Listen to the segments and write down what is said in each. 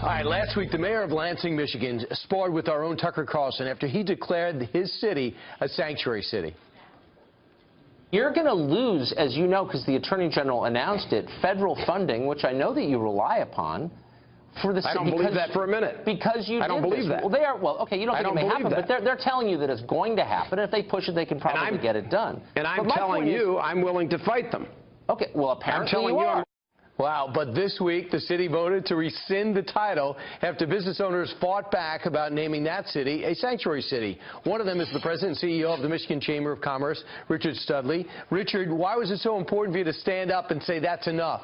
All right, last week, the mayor of Lansing, Michigan, sparred with our own Tucker Carlson after he declared his city a sanctuary city. You're going to lose, as you know, because the Attorney General announced it, federal funding, which I know that you rely upon, for the city. I don't believe that for a minute. Because you I don't believe that. Well, okay, you don't think it may happen, but they're telling you that it's going to happen. If they push it, they can probably get it done. And I'm telling you, I'm willing to fight them. Okay, well, apparently you are. Wow, but this week the city voted to rescind the title after business owners fought back about naming that city a sanctuary city. One of them is the president and CEO of the Michigan Chamber of Commerce, Richard Studley. Richard, why was it so important for you to stand up and say that's enough?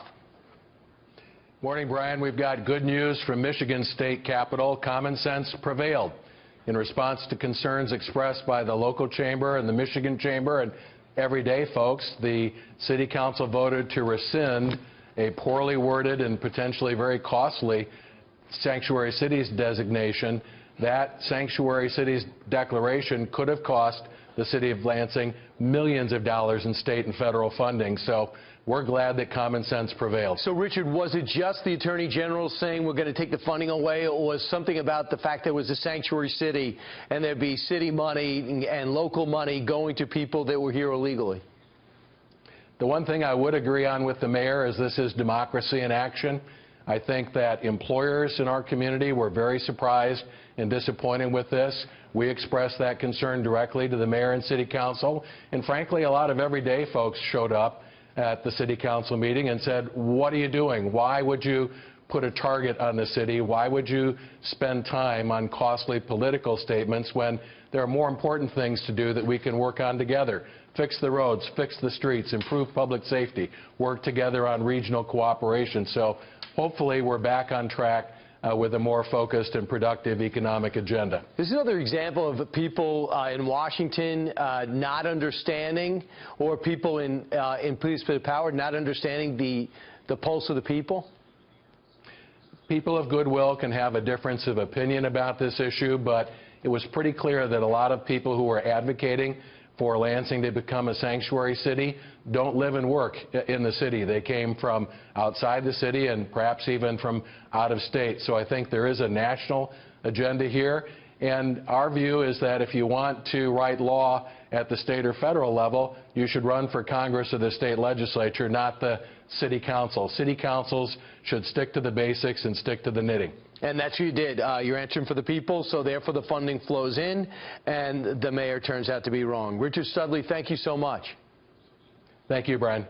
Morning, Brian. We've got good news from Michigan's state capital. Common sense prevailed. In response to concerns expressed by the local chamber and the Michigan Chamber and everyday folks, the city council voted to rescind a poorly worded and potentially very costly sanctuary cities designation. That sanctuary cities declaration could have cost the city of Lansing millions of dollars in state and federal funding. So we're glad that common sense prevailed. So, Richard, was it just the Attorney General saying we're going to take the funding away, or was something about the fact that it was a sanctuary city and there'd be city money and local money going to people that were here illegally? The one thing I would agree on with the mayor is this is democracy in action. I think that employers in our community were very surprised and disappointed with this. We expressed that concern directly to the mayor and city council. And frankly, a lot of everyday folks showed up at the city council meeting and said, what are you doing? Why would you put a target on the city? Why would you spend time on costly political statements when there are more important things to do that we can work on together? Fix the roads, fix the streets, improve public safety, work together on regional cooperation. So hopefully we're back on track with a more focused and productive economic agenda. This is another example of people in Washington not understanding, or people in police power not understanding the pulse of the people. People of goodwill can have a difference of opinion about this issue, but it was pretty clear that a lot of people who were advocating for Lansing to become a sanctuary city don't live and work in the city. They came from outside the city and perhaps even from out of state. So I think there is a national agenda here. And our view is that if you want to write law at the state or federal level, you should run for Congress or the state legislature, not the city council. City councils should stick to the basics and stick to the knitting. And that's what you did. You're answering for the people, so therefore the funding flows in, and the mayor turns out to be wrong. Richard Studley, thank you so much. Thank you, Brian.